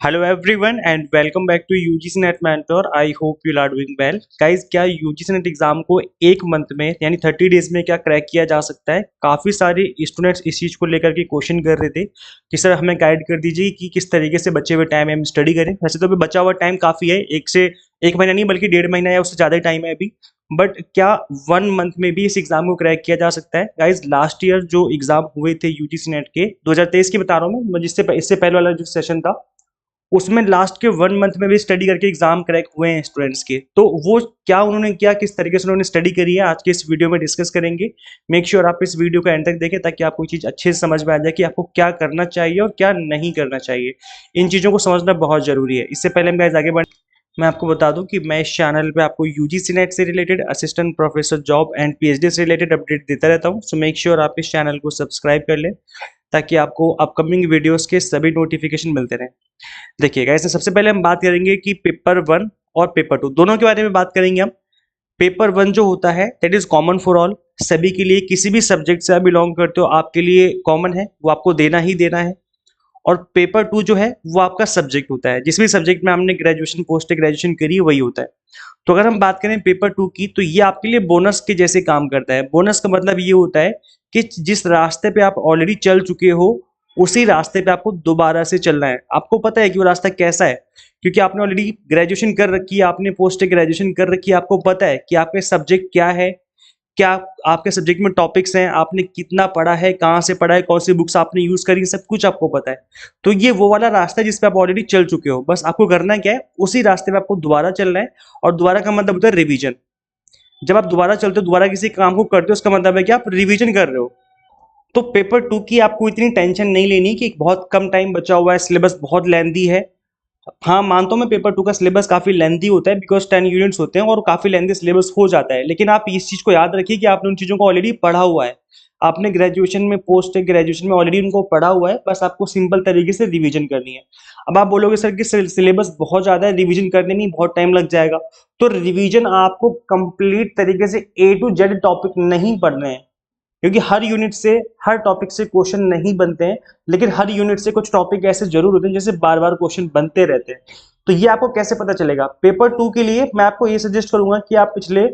Hello everyone and welcome back to UGC Net Mentor. I hope you are doing well. Guys, क्या UGC Net exam को एक month में यानी 30 days में क्या क्रैक किया जा सकता है? काफ़ी सारे स्टूडेंट्स इस चीज़ को लेकर के क्वेश्चन कर रहे थे कि सर हमें गाइड कर दीजिए कि किस तरीके से बचे हुए टाइम में हम स्टडी करें। वैसे तो अभी बचा हुआ टाइम काफ़ी है, एक महीना नहीं बल्कि 1.5 महीना है, उससे ज़्यादा टाइम है अभी। बट क्या 1 मंथ में भी इस एग्जाम को क्रैक किया जा सकता है? गाइज, लास्ट ईयर जो एग्जाम हुए थे यूजीसी नेट के 2023 की बता रहा हूँ मैं, जिससे इससे पहले वाला जो सेशन था उसमें लास्ट के 1 मंथ में भी स्टडी करके एग्जाम क्रैक हुए हैं स्टूडेंट्स के। तो वो क्या उन्होंने किया, किस तरीके से उन्होंने स्टडी करी है, आज के इस वीडियो में डिस्कस करेंगे। मेक श्योर आप इस वीडियो को एंड तक देखें ताकि आपको चीज़ अच्छे से समझ में आ जाए कि आपको क्या करना चाहिए और क्या नहीं करना चाहिए। इन चीज़ों को समझना बहुत जरूरी है। इससे पहले हम गाइस आगे बढ़, मैं आपको बता दूं कि मैं इस चैनल पे आपको यूजीसी नेट से related, assistant professor job and PhD से रिलेटेड अपडेट देता रहता हूं। सो मेक श्योर आप इस चैनल को सब्सक्राइब कर लें ताकि आपको अपकमिंग वीडियोस के सभी नोटिफिकेशन मिलते रहें। देखिएगा, इसमें सबसे पहले हम बात करेंगे कि पेपर 1 और पेपर 2 दोनों के बारे में बात करेंगे हम। पेपर 1 जो होता है that is common for all, सभी के लिए, किसी भी सब्जेक्ट से आप बिलोंग करते हो आपके लिए कॉमन है, वो आपको देना ही देना है। और पेपर 2 जो है वो आपका सब्जेक्ट होता है, जिस भी सब्जेक्ट में हमने ग्रेजुएशन पोस्ट ग्रेजुएशन करी है वही होता है। तो अगर हम बात करें पेपर 2 की, तो ये आपके लिए बोनस के जैसे काम करता है। बोनस का मतलब ये होता है कि जिस रास्ते पे आप ऑलरेडी चल चुके हो उसी रास्ते पे आपको दोबारा से चलना है। आपको पता है कि वो रास्ता कैसा है, क्योंकि आपने ऑलरेडी ग्रेजुएशन कर रखी है, आपने पोस्ट ग्रेजुएशन कर रखी है, आपको पता है कि आपके सब्जेक्ट क्या है, क्या आपके सब्जेक्ट में टॉपिक्स हैं, आपने कितना पढ़ा है, कहाँ से पढ़ा है, कौन सी बुक्स आपने यूज करी, सब कुछ आपको पता है। तो ये वो वाला रास्ता है जिस पे आप ऑलरेडी चल चुके हो, बस आपको करना क्या है, उसी रास्ते पे आपको दोबारा चलना है। और दोबारा का मतलब होता है रिवीजन। जब आप दोबारा चलते हो, दोबारा किसी काम को करते हो, उसका मतलब है कि आप रिवीजन कर रहे हो। तो पेपर 2 की आपको इतनी टेंशन नहीं लेनी कि बहुत कम टाइम बचा हुआ है, सिलेबस बहुत लेंदी है। हाँ, मानता हूं मैं, पेपर 2 का सिलेबस काफी लेंथी होता है बिकॉज 10 यूनिट्स होते हैं और काफी लेंथी सिलेबस हो जाता है। लेकिन आप इस चीज को याद रखिए कि आपने उन चीजों को ऑलरेडी पढ़ा हुआ है, आपने ग्रेजुएशन में पोस्ट ग्रेजुएशन में ऑलरेडी उनको पढ़ा हुआ है, बस आपको सिंपल तरीके से रिवीजन करनी है। अब आप बोलोगे सर कि सिलेबस बहुत ज्यादा है, रिवीजन करने में बहुत टाइम लग जाएगा। तो रिवीजन आपको कंप्लीट तरीके से A to Z टॉपिक नहीं पढ़ने हैं, क्योंकि हर यूनिट से, हर टॉपिक से क्वेश्चन नहीं बनते हैं। लेकिन हर यूनिट से कुछ टॉपिक ऐसे जरूर होते हैं जैसे बार बार क्वेश्चन बनते रहते हैं। तो ये आपको कैसे पता चलेगा? पेपर 2 के लिए मैं आपको ये सजेस्ट करूंगा कि आप पिछले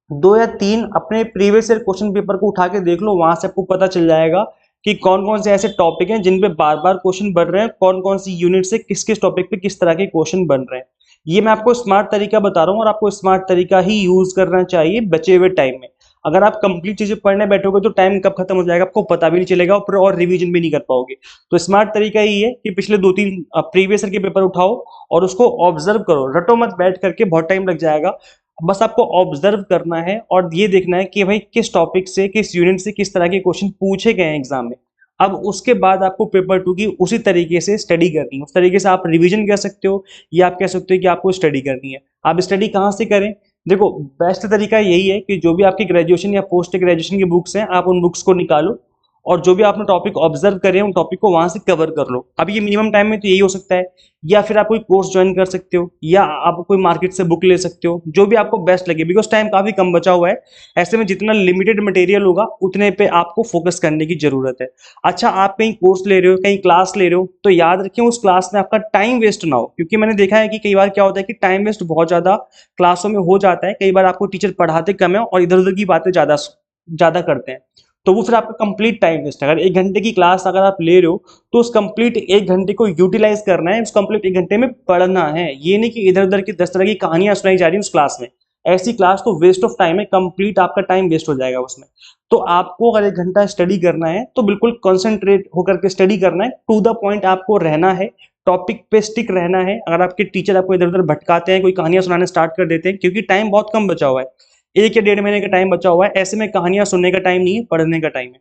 2 या 3 अपने प्रीवियस ईयर क्वेश्चन पेपर को उठा के देख लो, वहां से आपको पता चल जाएगा कि कौन कौन से ऐसे टॉपिक हैं जिन पे बार बार क्वेश्चन बन रहे हैं, कौन कौन सी यूनिट से किस किस टॉपिक पे किस तरह के क्वेश्चन बन रहे हैं। ये मैं आपको स्मार्ट तरीका बता रहा हूँ और आपको स्मार्ट तरीका ही यूज करना चाहिए बचे हुए टाइम में। अगर आप कंप्लीट चीजें पढ़ने बैठोगे तो टाइम कब खत्म हो जाएगा आपको पता भी नहीं चलेगा और रिवीजन भी नहीं कर पाओगे। तो स्मार्ट तरीका यही है कि पिछले 2-3 प्रीवियस ईयर के पेपर उठाओ और उसको ऑब्जर्व करो, रटो मत बैठ करके, बहुत टाइम लग जाएगा। बस आपको ऑब्जर्व करना है और ये देखना है कि भाई किस टॉपिक से, किस यूनिट से किस तरह के क्वेश्चन पूछे गए हैं एग्जाम में। अब उसके बाद आपको पेपर 2 की उसी तरीके से स्टडी करनी है, उस तरीके से आप रिवीजन कर सकते हो या आप कह सकते हो कि आपको स्टडी करनी है। आप स्टडी कहाँ से करें? देखो, बेस्ट तरीका यही है कि जो भी आपकी ग्रेजुएशन या पोस्ट ग्रेजुएशन की बुक्स हैं, आप उन बुक्स को निकालो और जो भी आपने टॉपिक ऑब्जर्व करे उन टॉपिक को वहां से कवर कर लो। अब ये मिनिमम टाइम में तो यही हो सकता है, या फिर आप कोई कोर्स ज्वाइन कर सकते हो, या आप कोई मार्केट से बुक ले सकते हो, जो भी आपको बेस्ट लगे, बिकॉज टाइम काफी कम बचा हुआ है। ऐसे में जितना लिमिटेड मटेरियल होगा उतने पे आपको फोकस करने की जरूरत है। अच्छा, आप कहीं कोर्स ले रहे हो, कहीं क्लास ले रहे हो, तो याद रखिए उस क्लास में आपका टाइम वेस्ट ना हो, क्योंकि मैंने देखा है कि कई बार क्या होता है कि टाइम वेस्ट बहुत ज्यादा क्लासों में हो जाता है। कई बार आपको टीचर पढ़ाते कम है और इधर उधर की बातें ज्यादा ज्यादा करते हैं, तो वो फिर आपका कंप्लीट टाइम वेस्ट है। अगर 1 घंटे की क्लास अगर आप ले रहे हो तो उस कंप्लीट 1 घंटे को यूटिलाइज करना है, उस कंप्लीट 1 घंटे में पढ़ना है। ये नहीं कि इधर उधर की 10 तरह की कहानियां सुनाई जा रही है उस क्लास में। ऐसी क्लास तो वेस्ट ऑफ टाइम है, कंप्लीट आपका टाइम वेस्ट हो जाएगा उसमें। तो आपको अगर 1 घंटा स्टडी करना है तो बिल्कुल कॉन्सेंट्रेट होकर के स्टडी करना है, टू द पॉइंट आपको रहना है, टॉपिक पे स्टिक रहना है। अगर आपके टीचर आपको इधर उधर भटकाते हैं, कोई कहानियां सुनाने स्टार्ट कर देते हैं, क्योंकि टाइम बहुत कम बचा हुआ है, 1 या 1.5 महीने का टाइम बचा हुआ है, ऐसे में कहानियां सुनने का टाइम नहीं है, पढ़ने का टाइम है।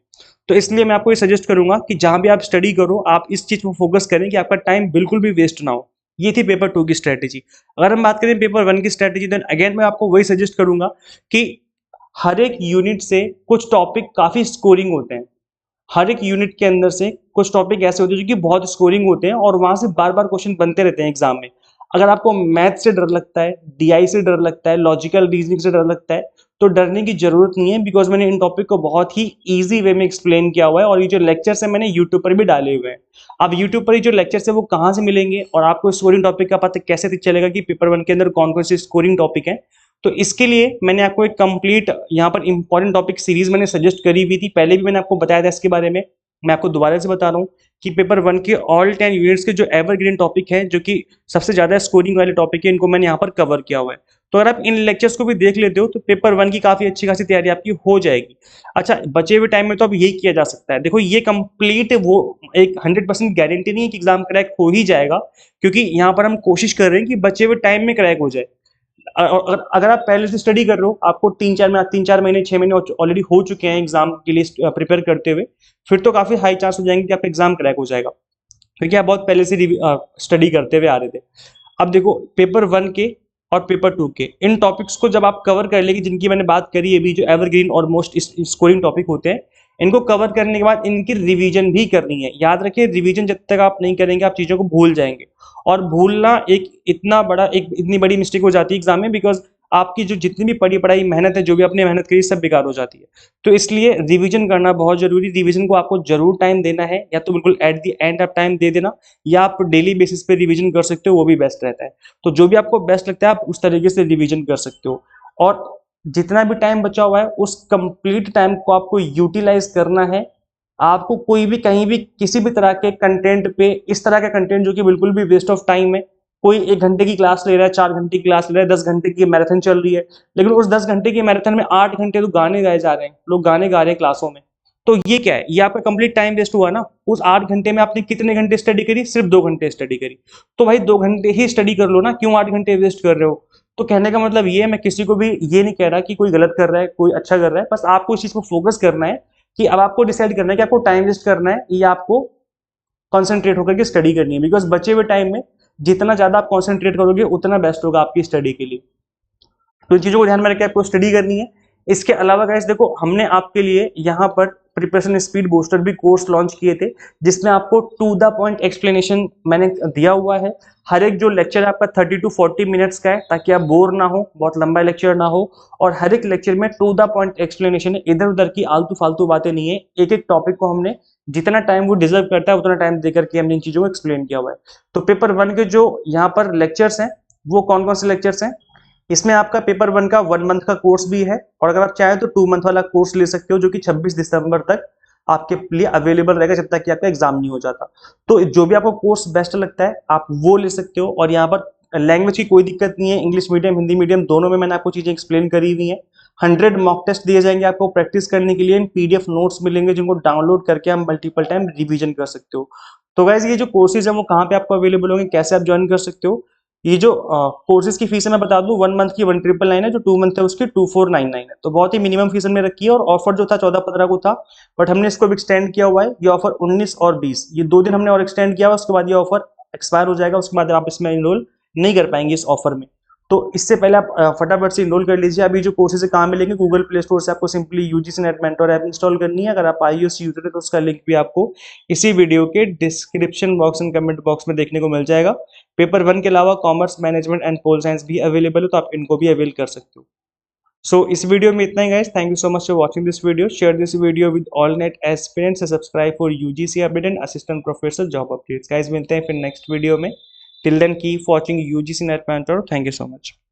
तो इसलिए मैं आपको ये सजेस्ट करूंगा कि जहां भी आप स्टडी करो आप इस चीज पर फोकस करें कि आपका टाइम बिल्कुल भी वेस्ट ना हो। ये थी पेपर 2 की स्ट्रेटेजी। अगर हम बात करें पेपर 1 की स्ट्रेटेजी, देन अगेन मैं आपको वही सजेस्ट करूंगा कि हर एक यूनिट से कुछ टॉपिक काफी स्कोरिंग होते हैं। हर एक यूनिट के अंदर से कुछ टॉपिक ऐसे होते हैं जो कि बहुत स्कोरिंग होते हैं और वहां से बार बार क्वेश्चन बनते रहते हैं एग्जाम में। अगर आपको मैथ से डर लगता है, डीआई से डर लगता है, लॉजिकल रीजनिंग से डर लगता है, तो डरने की जरूरत नहीं है, बिकॉज मैंने इन टॉपिक को बहुत ही ईजी वे में एक्सप्लेन किया हुआ है, और ये जो लेक्चर्स है मैंने यूट्यूब पर भी डाले हुए हैं। अब यूट्यूब पर ये जो लेक्चर्स है वो कहाँ से मिलेंगे, और आपको स्कोरिंग टॉपिक का पता कैसे चलेगा कि पेपर वन के अंदर कौन कौन से स्कोरिंग टॉपिक है। तो इसके लिए मैंने आपको एक कंप्लीट यहाँ पर इंपॉर्टेंट टॉपिक सीरीज मैंने सजेस्ट करी हुई थी, पहले भी मैंने आपको बताया था इसके बारे में। मैं आपको दोबारा से बता रहा हूँ कि पेपर वन के ऑल 10 यूनिट्स के जो एवरग्रीन टॉपिक है, जो कि सबसे ज्यादा स्कोरिंग वाले टॉपिक है, इनको मैंने यहाँ पर कवर किया हुआ है। तो अगर आप इन लेक्चर्स को भी देख लेते हो तो पेपर वन की काफी अच्छी खासी तैयारी आपकी हो जाएगी। अच्छा, बचे हुए टाइम में तो अब यही किया जा सकता है। देखो, ये कंप्लीट वो एक 100% गारंटी नहीं है कि एग्जाम क्रैक हो ही जाएगा, क्योंकि यहाँ पर हम कोशिश कर रहे हैं कि बचे हुए टाइम में क्रैक हो जाए। अगर आप पहले से स्टडी कर रहे हो, आपको 3-4 महीने 6 महीने ऑलरेडी हो चुके हैं एग्जाम के लिए प्रिपेयर करते हुए, फिर तो काफी हाई चांस हो जाएंगे कि आपका एग्जाम क्रैक हो जाएगा, क्योंकि आप बहुत पहले से स्टडी करते हुए आ रहे थे। अब देखो, पेपर वन के और पेपर टू के इन टॉपिक्स को जब आप कवर कर लेंगे, जिनकी मैंने बात करी है, भी जो एवरग्रीन और मोस्ट स्कोरिंग टॉपिक होते हैं, इनको कवर करने के बाद इनकी रिवीजन भी करनी है। याद रखिए, रिवीजन जब तक आप नहीं करेंगे आप चीजों को भूल जाएंगे, और भूलना एक इतनी बड़ी मिस्टेक हो जाती है एग्जाम में, बिकॉज आपकी जो जितनी भी पढ़ी पढ़ाई मेहनत है, जो भी आपने मेहनत करी, सब बेकार हो जाती है। तो इसलिए रिवीजन करना बहुत जरूरी। रिवीजन को आपको जरूर टाइम देना है, या तो बिल्कुल at the end of time दे देना, या आप डेली बेसिस पे रिवीजन कर सकते हो, वो भी बेस्ट रहता है। तो जो भी आपको बेस्ट लगता है आप उस तरीके से रिवीजन कर सकते हो। और जितना भी टाइम बचा हुआ है उस कंप्लीट टाइम को आपको यूटिलाइज करना है। आपको कोई भी कहीं भी किसी भी तरह के कंटेंट पे, इस तरह का कंटेंट जो कि बिल्कुल भी वेस्ट ऑफ टाइम है, कोई 1 घंटे की क्लास ले रहा है, 4 घंटे की क्लास ले रहा है, 10 घंटे की मैराथन चल रही है, लेकिन उस 10 घंटे की मैराथन में 8 घंटे तो गाने गाए जा रहे हैं, लोग गाने गा रहे हैं क्लासों में। तो ये क्या है, ये आपका कंप्लीट टाइम वेस्ट हुआ ना। उस 8 घंटे में आपने कितने घंटे स्टडी करी? सिर्फ 2 घंटे स्टडी करी। तो भाई 2 घंटे ही स्टडी कर लो ना, क्यों 8 घंटे वेस्ट कर रहे हो? तो कहने का मतलब ये है, मैं किसी को भी ये नहीं कह रहा कि कोई गलत कर रहा है कोई अच्छा कर रहा है, बस आपको इस चीज को फोकस करना है कि अब आपको डिसाइड करना है कि आपको टाइम वेस्ट करना है या आपको कॉन्सेंट्रेट होकर के स्टडी करनी है। बिकॉज बचे हुए टाइम में जितना ज्यादा आप कॉन्सेंट्रेट करोगे उतना बेस्ट होगा आपकी स्टडी के लिए। तो इन चीजों को ध्यान में रखकर आपको स्टडी करनी है। इसके अलावा गाइस देखो, हमने आपके लिए यहाँ पर प्रिपरेशन स्पीड बूस्टर भी कोर्स लॉन्च किए थे, जिसमें आपको टू द पॉइंट एक्सप्लेनेशन मैंने दिया हुआ है। हर एक जो लेक्चर है आपका 30 to 40 मिनट्स का है, ताकि आप बोर ना हो, बहुत लंबा लेक्चर ना हो। और हर एक लेक्चर में टू द पॉइंट एक्सप्लेनेशन है, इधर उधर की आलतू फालतू बातें नहीं है। एक एक टॉपिक को हमने जितना टाइम वो डिजर्व करता है उतना टाइम देकर के हमने इन चीजों को एक्सप्लेन किया हुआ है। तो पेपर वन के जो यहाँ पर लेक्चर्स हैं, वो कौन कौन से लेक्चर्स हैं? इसमें आपका पेपर वन का 1 मंथ का कोर्स भी है, और अगर आप चाहें तो 2 मंथ वाला कोर्स ले सकते हो, जो कि 26 दिसंबर तक आपके लिए अवेलेबल रहेगा, जब तक कि आपका एग्जाम नहीं हो जाता। तो जो भी आपको कोर्स बेस्ट लगता है आप वो ले सकते हो। और यहाँ पर लैंग्वेज की कोई दिक्कत नहीं है, इंग्लिश मीडियम हिंदी मीडियम दोनों में मैंने आपको चीजें एक्सप्लेन करी हुई हैं। 100 मॉक टेस्ट दिए जाएंगे आपको प्रैक्टिस करने के लिए, पीडीएफ नोट्स मिलेंगे जिनको डाउनलोड करके आप मल्टीपल टाइम रिवीजन कर सकते हो। तो गाइज, ये जो कोर्सेज है वो कहाँ पे आपको अवेलेबल होंगे, कैसे आप ज्वाइन कर सकते हो? ये जो कोर्सेज की फीस है मैं बता दूं, 1 मंथ की 1999 है, जो 2 मंथ है उसकी 2499 है। तो बहुत ही मिनिमम फीस हमने रखी है, और ऑफर जो था 14-15 को था, बट हमने इसको भी एक्सटेंड किया हुआ है। ये ऑफर 19 और 20 ये 2 दिन हमने और एक्सटेंड किया हुआ, उसके बाद ये ऑफर एक्सपायर हो जाएगा, उसके बाद आप इसमें इनरोल नहीं कर पाएंगे इस ऑफर में। तो इससे पहले आप फटाफट से इनरोल कर लीजिए। अभी जो कोर्सेज है कहाँ मिलेंगे? गूगल प्ले स्टोर से आपको simply UGC net mentor app install करनी है। अगर आप iOS यूजर है तो उसका लिंक भी आपको इसी वीडियो के description box and comment box में देखने को मिल जाएगा। पेपर वन के अलावा commerce management and pol science भी अवेलेबल है, तो आप इनको भी अवेल कर सकते हो। सो इस वीडियो में इतना ही guys. Thank you so much for watching this video. Share this video with all NET aspirants and subscribe for UGC update and assistant professor job updates. Guys, मिलते हैं फिर नेक्स्ट वीडियो में। Till then keep watching UGC NET mentor. Thank you so much.